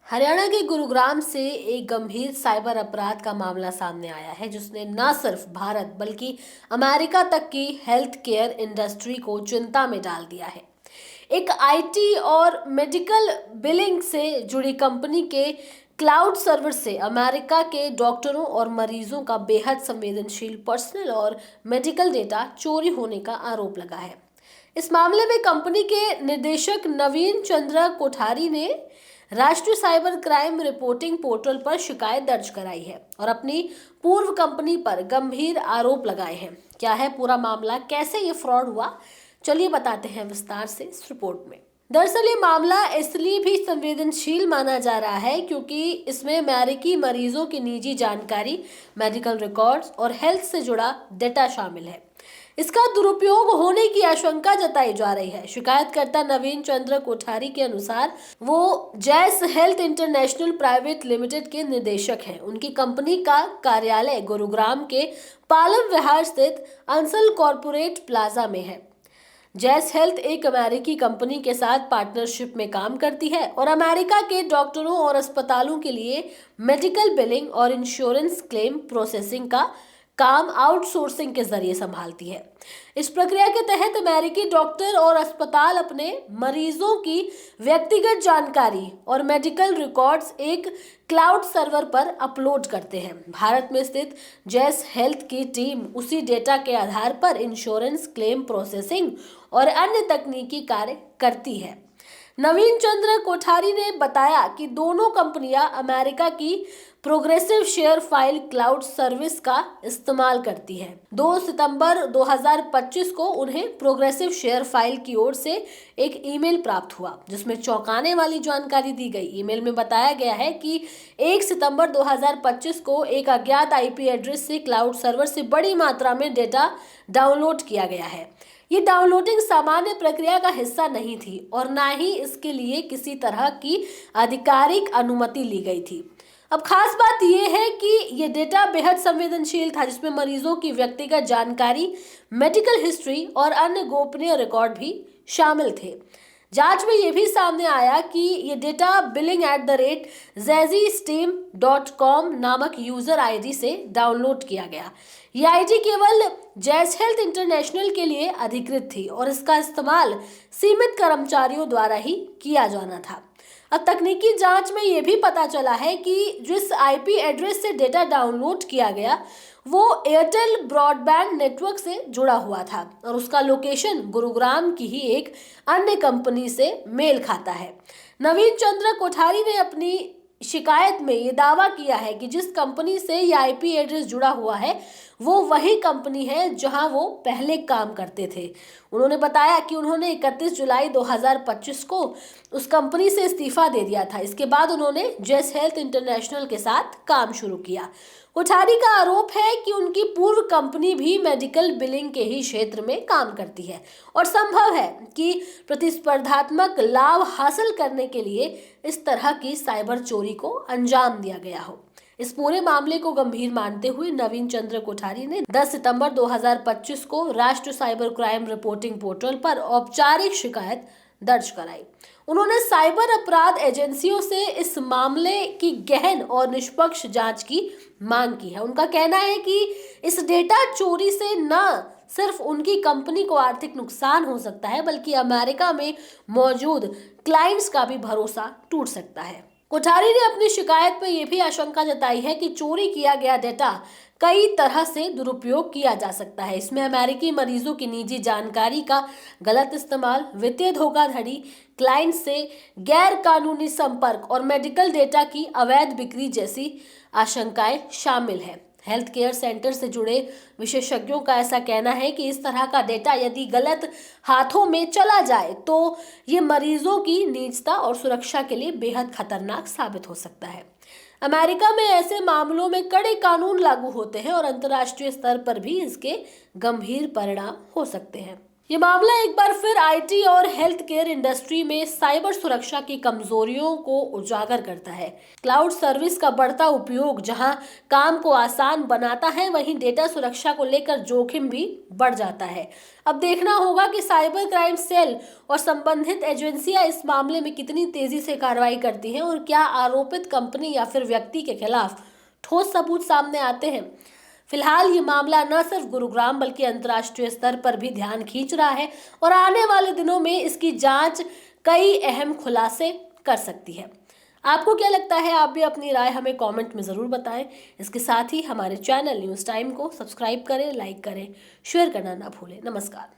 हरियाणा के गुरुग्राम से एक गंभीर साइबर अपराध का मामला सामने आया है जिसने न सिर्फ भारत बल्कि अमेरिका तक की हेल्थ केयर इंडस्ट्री को चिंता में डाल दिया है। एक आईटी और मेडिकल बिलिंग से जुड़ी कंपनी के क्लाउड सर्वर से अमेरिका के डॉक्टरों और मरीजों का बेहद संवेदनशील पर्सनल और मेडिकल डेटा चोरी होने का आरोप लगा है। इस मामले में कंपनी के निदेशक नवीन चंद्र कोठारी ने राष्ट्रीय साइबर क्राइम रिपोर्टिंग पोर्टल पर शिकायत दर्ज कराई है और अपनी पूर्व कंपनी पर गंभीर आरोप लगाए हैं। क्या है पूरा मामला, कैसे ये फ्रॉड हुआ, चलिए बताते हैं विस्तार से इस रिपोर्ट में। दरअसल ये मामला इसलिए भी संवेदनशील माना जा रहा है क्योंकि इसमें अमेरिकी मरीजों की निजी जानकारी, मेडिकल रिकॉर्ड्स और हेल्थ से जुड़ा डेटा शामिल है। इसका दुरुपयोग होने की आशंका जताई जा रही है। शिकायतकर्ता नवीन चंद्र कोठारी के अनुसार वो जैस हेल्थ इंटरनेशनल प्राइवेट लिमिटेड के निदेशक हैं। उनकी कंपनी का कार्यालय गुरुग्राम के पालम विहार स्थित अंसल कॉर्पोरेट प्लाजा में है। जैस हेल्थ एक अमेरिकी कंपनी के साथ पार्टनरशिप में काम करती है और अमेरिका के डॉक्टरों और अस्पतालों के लिए मेडिकल बिलिंग और इंश्योरेंस क्लेम प्रोसेसिंग का काम आउटसोर्सिंग के जरिए संभालती है। इस प्रक्रिया के तहत अमेरिकी डॉक्टर और अस्पताल अपने मरीजों की व्यक्तिगत जानकारी और मेडिकल रिकॉर्ड्स एक क्लाउड सर्वर पर अपलोड करते हैं। भारत में स्थित जैस हेल्थ की टीम उसी डेटा के आधार पर इंश्योरेंस क्लेम प्रोसेसिंग और अन्य तकनीकी कार्य करती है। नवीन चंद्र कोठारी ने बताया कि दोनों कंपनियां अमेरिका की progressive share file cloud service का इस्तेमाल करती हैं। 2 सितंबर 2025 को उन्हें प्रोग्रेसिव शेयर फाइल की ओर से एक ईमेल प्राप्त हुआ जिसमें चौंकाने वाली जानकारी दी गई। ईमेल में बताया गया है कि 1 सितंबर 2025 को एक अज्ञात आईपी एड्रेस से क्लाउड सर्वर से बड़ी मात्रा में डेटा डाउनलोड किया गया है। ये डाउनलोडिंग सामान्य प्रक्रिया का हिस्सा नहीं थी और ना ही इसके लिए किसी तरह की आधिकारिक अनुमति ली गई थी। अब खास बात यह है कि ये डेटा बेहद संवेदनशील था जिसमें मरीजों की व्यक्तिगत जानकारी, मेडिकल हिस्ट्री और अन्य गोपनीय रिकॉर्ड भी शामिल थे। जांच में यह भी सामने आया कि ये डेटा billing@zazystem.com नामक यूजर आईडी से डाउनलोड किया गया। ये आईडी केवल जैस हेल्थ इंटरनेशनल के लिए अधिकृत थी और इसका इस्तेमाल सीमित कर्मचारियों द्वारा ही किया जाना था। अब तकनीकी जांच में यह भी पता चला है कि जिस आईपी एड्रेस से डेटा डाउनलोड किया गया वो एयरटेल ब्रॉडबैंड नेटवर्क से जुड़ा हुआ था और उसका लोकेशन गुरुग्राम की ही एक अन्य कंपनी से मेल खाता है। नवीन चंद्र कोठारी ने अपनी शिकायत में ये दावा किया है कि जिस कंपनी से ये आईपी एड्रेस जुड़ा हुआ है वो वही कंपनी है जहां वो पहले काम करते थे। उन्होंने बताया कि उन्होंने 31 जुलाई 2025 को उस कंपनी से इस्तीफा दे दिया था। इसके बाद उन्होंने जेस हेल्थ इंटरनेशनल के साथ काम शुरू किया। कोठारी का आरोप है कि उनकी पूर्व कंपनी भी मेडिकल बिलिंग के ही क्षेत्र में काम करती है और संभव है कि प्रतिस्पर्धात्मक लाभ हासिल करने के लिए इस तरह की साइबर चोरी को अंजाम दिया गया हो। इस पूरे मामले को गंभीर मानते हुए नवीन चंद्र कोठारी ने 10 सितंबर 2025 को राष्ट्रीय साइबर क्राइम रिपोर्टिंग पोर्टल पर औपचारिक शिकायत दर्ज कराई। उन्होंने साइबर अपराध एजेंसियों से इस मामले की गहन और निष्पक्ष जांच की मांग की है। उनका कहना है कि इस डेटा चोरी से न सिर्फ उनकी कंपनी को आर्थिक नुकसान हो सकता है बल्कि अमेरिका में मौजूद क्लाइंट्स का भी भरोसा टूट सकता है। कोठारी ने अपनी शिकायत में यह भी आशंका जताई है कि चोरी किया गया डेटा कई तरह से दुरुपयोग किया जा सकता है। इसमें अमेरिकी मरीजों की निजी जानकारी का गलत इस्तेमाल, वित्तीय धोखाधड़ी, क्लाइंट से गैर कानूनी संपर्क और मेडिकल डेटा की अवैध बिक्री जैसी आशंकाएं शामिल है। हेल्थ केयर सेंटर से जुड़े विशेषज्ञों का ऐसा कहना है कि इस तरह का डेटा यदि गलत हाथों में चला जाए तो ये मरीजों की निजता और सुरक्षा के लिए बेहद खतरनाक साबित हो सकता है। अमेरिका में ऐसे मामलों में कड़े कानून लागू होते हैं और अंतर्राष्ट्रीय स्तर पर भी इसके गंभीर परिणाम हो सकते हैं। ये मामला एक बार फिर आईटी और हेल्थ केयर इंडस्ट्री में साइबर सुरक्षा की कमजोरियों को उजागर करता है। क्लाउड सर्विस का बढ़ता उपयोग जहां काम को आसान बनाता है, वहीं डेटा सुरक्षा को लेकर जोखिम भी बढ़ जाता है। अब देखना होगा कि साइबर क्राइम सेल और संबंधित एजेंसियां इस मामले में कितनी तेजी से कार्रवाई करती हैं और क्या आरोपित कंपनी या फिर व्यक्ति के खिलाफ ठोस सबूत सामने आते हैं। फिलहाल ये मामला न सिर्फ गुरुग्राम बल्कि अंतर्राष्ट्रीय स्तर पर भी ध्यान खींच रहा है और आने वाले दिनों में इसकी जांच कई अहम खुलासे कर सकती है। आपको क्या लगता है? आप भी अपनी राय हमें कमेंट में ज़रूर बताएं। इसके साथ ही हमारे चैनल न्यूज़ टाइम को सब्सक्राइब करें, लाइक करें, शेयर करना ना भूलें। नमस्कार।